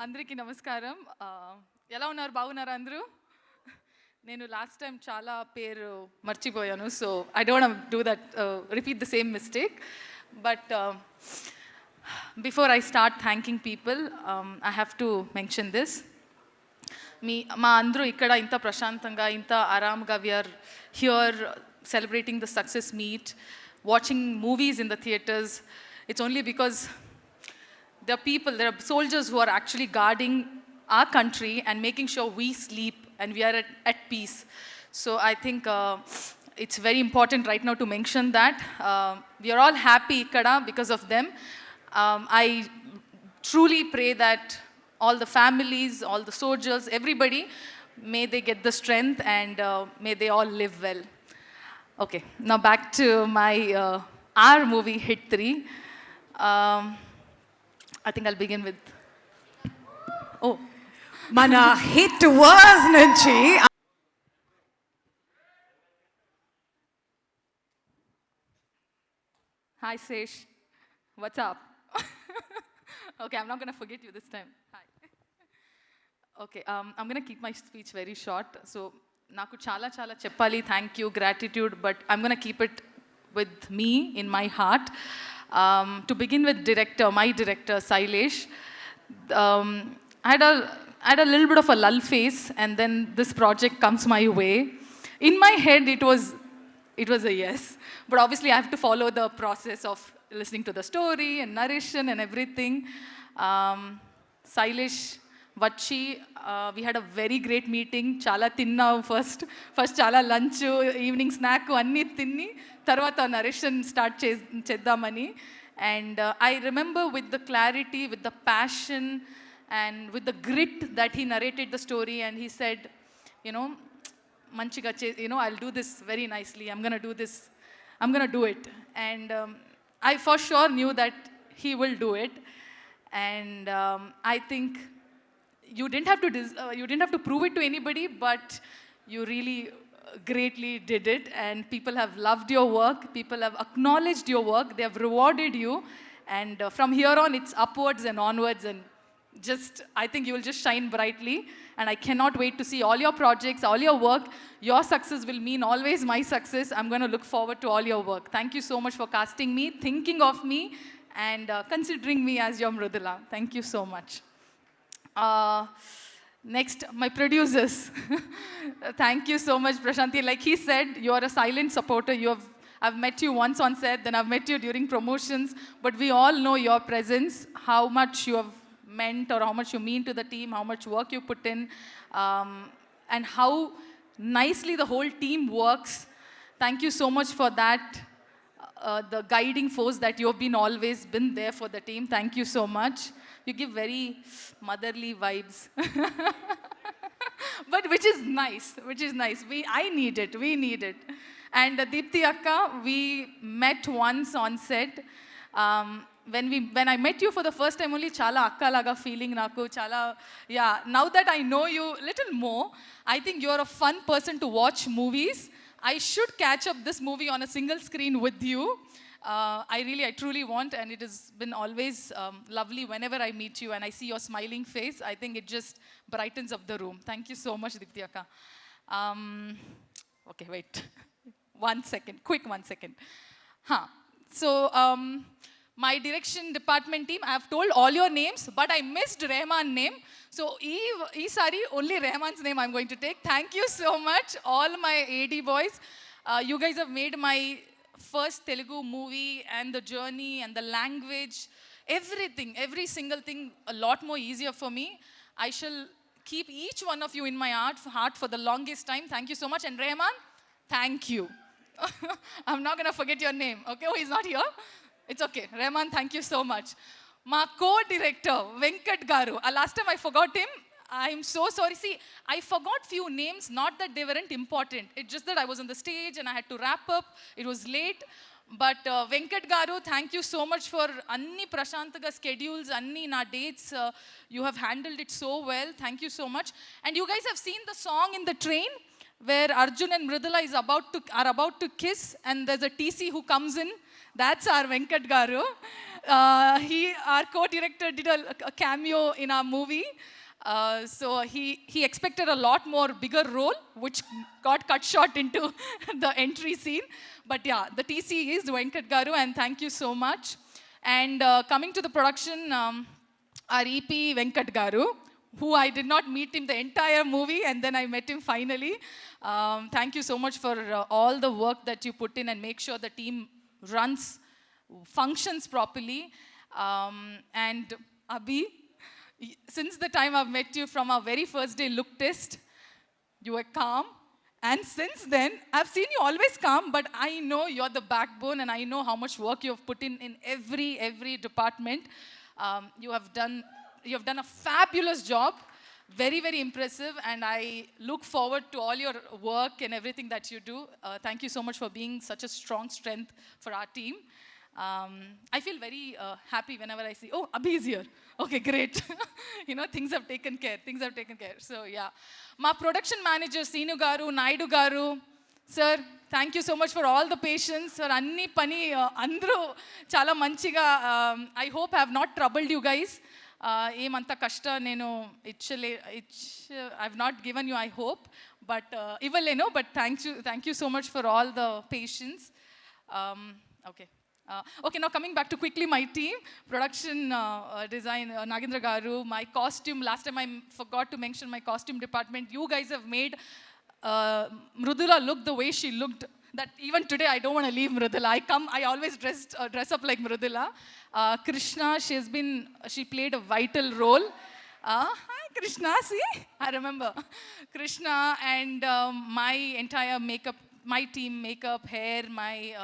అందరికీ నమస్కారం. ఎలా ఉన్నారు? బాగున్నారా అందరూ? నేను లాస్ట్ టైం చాలా పేరు మర్చిపోయాను. So I don't do that repeat the same mistake. But before I start thanking people I have to mention this. మా అందరూ ఇక్కడ ఇంత ప్రశాంతంగా ఇంత ఆరామ్గా we are here celebrating the success meet, watching movies in the theaters. It's only because there are people, there are soldiers who are actually guarding our country and making sure we sleep and we are at peace. So I think it's very important right now to mention that. We are all happy ikkada because of them. I truly pray that all the families, all the soldiers, everybody, may they get the strength and may they all live well. Okay, now back to my our movie Hit 3. I think I'll begin with mana hit was nunchi Hi Sesh, what's up? Okay, I'm not going to forget you this time. Hi. Okay, I'm going to keep my speech very short. So నాకు చాలా చాలా చెప్పాలి, thank you, gratitude, but I'm gonna keep it with me in my heart. To begin with my director Sailesh. I had a little bit of a lull phase and then this project comes my way. In my head it was a yes, but obviously I have to follow the process of listening to the story and narration and everything. Sailesh వచ్చి we had a very great meeting. చాలా తిన్నావు, first చాలా lunch, evening snack అన్నీ తిని తర్వాత narration start చేద్దామని. And I remember with the clarity, with the passion and with the grit that he narrated the story and he said మంచిగా I will do this very nicely, I'm gonna do this, I'm gonna do it. And I for sure knew that he will do it. And I think you didn't have to prove it to anybody, but you really greatly did it, and people have loved your work, people have acknowledged your work, they have rewarded you, and from here on it's upwards and onwards, and just I think you will just shine brightly, and I cannot wait to see all your projects, all your work. Your success will mean always my success. I'm going to look forward to all your work. Thank you so much for casting me, thinking of me, and considering me as your Mrudula. Thank you so much. Next, my producers. Thank you so much, Prashanti. Like he said, you are a silent supporter. I've met you once on set, then I've met you during promotions, but we all know your presence, how much you have meant or how much you mean to the team, how much work you put in, and how nicely the whole team works. Thank you so much for that. The guiding force that you have always been there for the team. Thank you so much. You give very motherly vibes. But which is nice. I need it. We need it. And Deepthi Akka, we met once on set. When I met you for the first time only, chala akka laga feeling naku, chala, yeah. Now that I know you little more, I think you're a fun person to watch movies. I should catch up this movie on a single screen with you. I truly want, and it has been always lovely whenever I meet you and I see your smiling face. I think it just brightens up the room. Thank you so much, Deepthi Akka. Okay, wait. 1 second, quick 1 second. So, my direction department team, I have told all your names, but I missed Rahman's name. So, sorry, only Rahman's name I'm going to take. Thank you so much, all my AD boys. You guys have made my first Telugu movie and the journey and the language, everything, every single thing a lot more easier for me. I shall keep each one of you in my heart for the longest time. Thank you so much. And Rahman, thank you. I'm not going to forget your name. Okay, oh, he's not here. It's okay. Rahman, thank you so much. My co-director, Venkat Garu. Last time I forgot him. I'm so sorry. See, I forgot few names, not that they weren't important. It's just that I was on the stage and I had to wrap up. It was late. But Venkat Garu, thank you so much for anni Prashantaga schedules, anni na dates. You have handled it so well. Thank you so much. And you guys have seen the song in the train where Arjun and Mridula are about to kiss, and there's a TC who comes in. That's our Venkat Garu. Our co-director did a cameo in our movie. So he expected a lot more bigger role, which got cut short into the entry scene. But yeah, the TC is Venkat Garu, and thank you so much. And coming to the production, our EP Venkat Garu, who I did not meet him the entire movie, and then I met him finally. Thank you so much for all the work that you put in and make sure the team functions properly. And Abhi, since the time I've met you from our very first day look test, you were calm. And since then, I've seen you always calm, but I know you're the backbone, and I know how much work you've put in every department. You have done a fabulous job, very, very impressive, and I look forward to all your work and everything that you do. Thank you so much for being such a strong strength for our team. I feel very happy whenever I see, oh, Abhi is here. Okay, great. Things have taken care. So, yeah. My production manager, Seenu Garu, Naidu Garu, sir, thank you so much for all the patience. Sir, Anni Pani, Andru, Chala Manchiga. I hope I have not troubled you guys. Emanta kashta nenu I've not given you, I hope. But but thank you so much for all the patience. Okay, now coming back to quickly my team, production design, Nagendra Garu, my costume, last time I forgot to mention my costume department. You guys have made Mrudula look the way she looked, that even today I don't want to leave Mrudula. I always dress up like Mrudula. Krishna, she played a vital role. Hi Krishna, see? I remember. Krishna and my entire makeup, my team, makeup, hair, my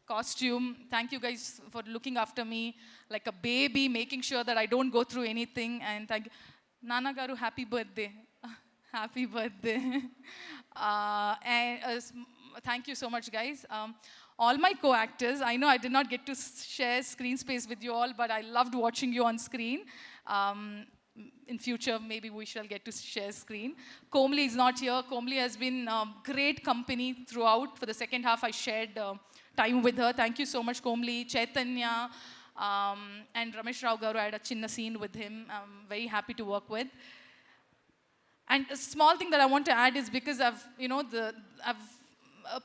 costume. Thank you guys for looking after me like a baby, making sure that I don't go through anything. And thank you. Nana Garu, happy birthday. Happy birthday. Thank you so much, guys. All my co-actors, I know I did not get to share screen space with you all, but I loved watching you on screen. In future, maybe we shall get to share screen. Komli is not here. Komli has been great company throughout. For the second half, I shared time with her. Thank you so much, Komli, Chaitanya, and Ramesh Rao Garu. I had a chinna scene with him. I'm very happy to work with. And a small thing that I want to add is because I've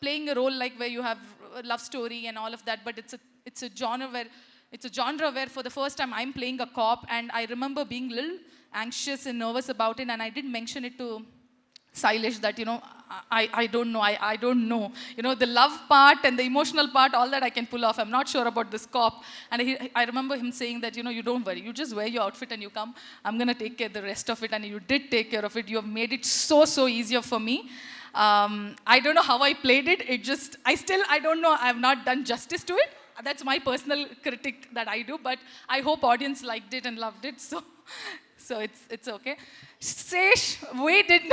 playing a role like where you have a love story and all of that, but it's a genre where for the first time I'm playing a cop, and I remember being a little anxious and nervous about it, and I did mention it to Sailesh that, I don't know. The love part and the emotional part, all that I can pull off. I'm not sure about this cop. And I remember him saying that, you don't worry. You just wear your outfit and you come. I'm going to take care of the rest of it. And you did take care of it. You have made it so easier for me. I don't know how I played it. I don't know. I have not done justice to it. That's my personal critic that I do. But I hope audience liked it and loved it. So it's okay. Sesh, we did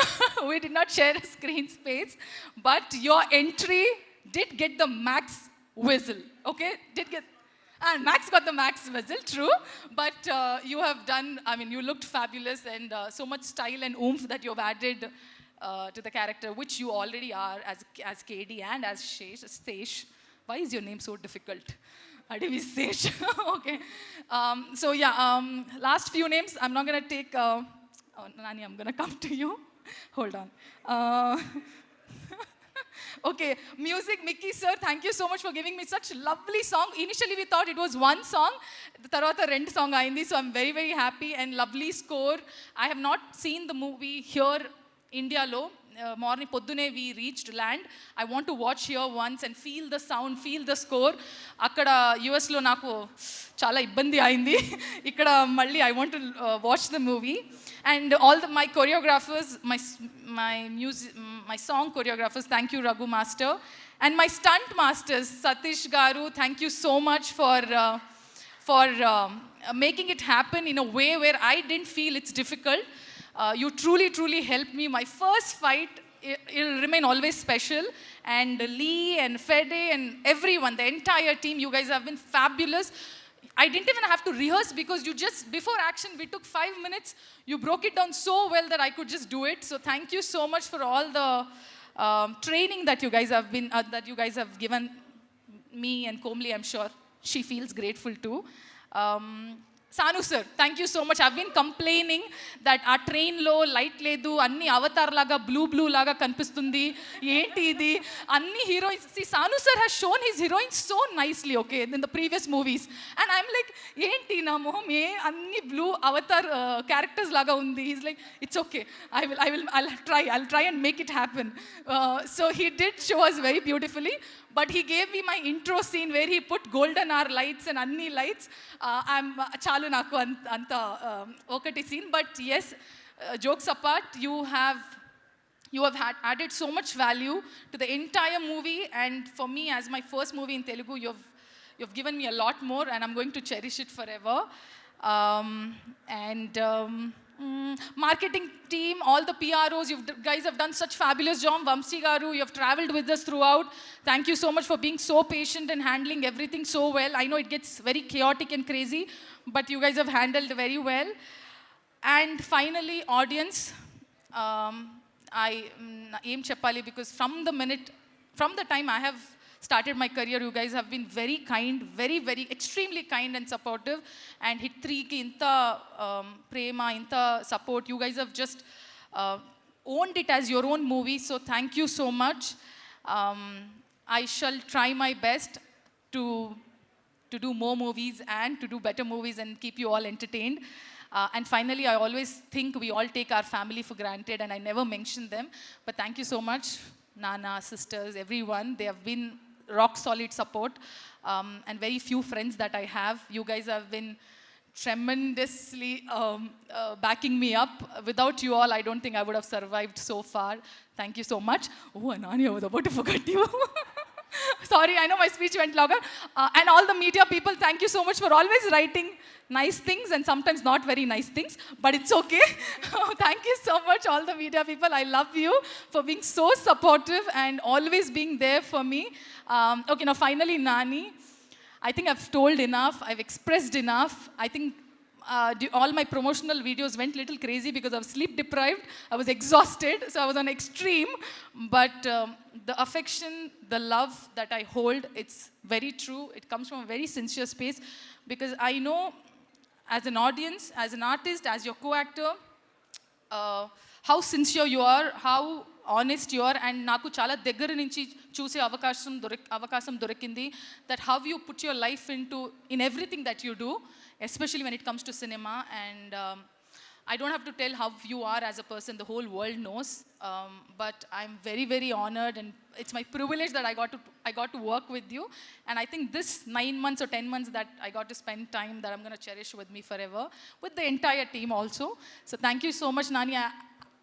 not share a screen space, but your entry did get the max whistle, okay? And Max got the max whistle, true. But you have done, you looked fabulous, and so much style and oomph that you have added to the character, which you already are as KD and as Sesh. Why is your name so difficult? Adivi Sesh. Okay. So yeah, last few names. I'm not going to take... Nani, I'm going to come to you. Hold on. Okay, music, Mickey sir, thank you so much for giving me such a lovely song. Initially, we thought it was one song. The tarvata rendu song ayindi, so I'm very happy, and lovely score. I have not seen the movie here, India lo. Morning poddune we reached land. I want to watch here once and feel the sound, feel the score. Akkada US lo naku chala ibbandi ayindi. Ikkada malli I want to watch the movie. And all my choreographers, my song choreographers, thank you Raghu Master. And my stunt masters, Satish Garu, thank you so much for making it happen in a way where I didn't feel it's difficult. You truly helped me. My first fight, it'll remain always special. And Lee and Fede and everyone, the entire team, you guys have been fabulous. I didn't even have to rehearse because before action, we took 5 minutes. You broke it down so well that I could just do it. So thank you so much for all the training that you guys have given me and Komli. I'm sure she feels grateful too. Sanu sir, thank you so much. I've been complaining that our train lo light ledu, anni avatar laga blue laga kanipistundi. Enti idi? Anni heroines. See, Sanu sir has shown his heroines so nicely, okay, in the previous movies. And I'm like, enti na moham anni blue avatar characters laga undi. He's like, it's okay. I'll try and make it happen. So he did show us very beautifully. But he gave me my intro scene where he put golden hour lights and anni lights. I'm chalu naku anta okati scene. But yes, jokes apart, you have added so much value to the entire movie. And for me, as my first movie in Telugu, you've given me a lot more, and I'm going to cherish it forever. Marketing team, all the PROs, you guys have done such fabulous job. Vamsi garu, you have traveled with us throughout. Thank you so much for being so patient and handling everything so well. I know it gets very chaotic and crazy, but you guys have handled very well. And finally, audience, aim cheppali, because from the time I have started my career, you guys have been very kind, very extremely kind and supportive. And Hit 3 ki inta prema, inta support, you guys have just owned it as your own movie. So thank you so much. I shall try my best to do more movies and to do better movies and keep you all entertained. And finally, I always think we all take our family for granted, and I never mention them. But thank you so much, Nana, sisters, everyone. They have been rock solid support, and very few friends that I have. You guys have been tremendously backing me up. Without you all, I don't think I would have survived so far. Thank you so much. Oh, Anani, I was about to forget you. Sorry, I know my speech went longer. And all the media people, thank you so much for always writing nice things and sometimes not very nice things, but it's okay. Thank you so much, all the media people. I love you for being so supportive and always being there for me. Okay, now finally, Nani. I think I've told enough. I've expressed enough. I think all my promotional videos went a little crazy because I was sleep deprived. I was exhausted, so I was on extreme. But the affection, the love that I hold, it's very true. It comes from a very sincere space, because I know as an audience, as an artist, as your co-actor, how sincere you are, how honest you are, and naku chala daggara nunchi choose avakasam dorikindi, that how you put your life into in everything that you do, especially when it comes to cinema. And I don't have to tell how you are as a person, the whole world knows. But I'm very honored, and it's my privilege that I got to work with you. And I think this 9 months or 10 months that I got to spend time, that I'm going to cherish with me forever, with the entire team also. So thank you so much, Nani.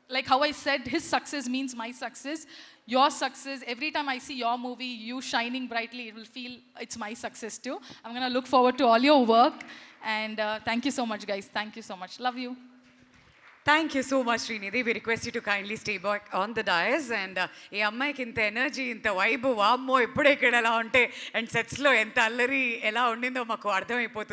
Like how I said, his success means my success. Your success, every time I see your movie, you shining brightly, it will feel it's my success too. I'm going to look forward to all your work. And thank you so much, guys. Thank you so much. Love you. Thank you so much, Srinidhi. We request you to kindly stay back on the dais. And ee ammayiki inta energy, inta vibe, vaammo ippude ikkada ela unte and sets lo enta allari ela undindo maaku ardham ayipotundi.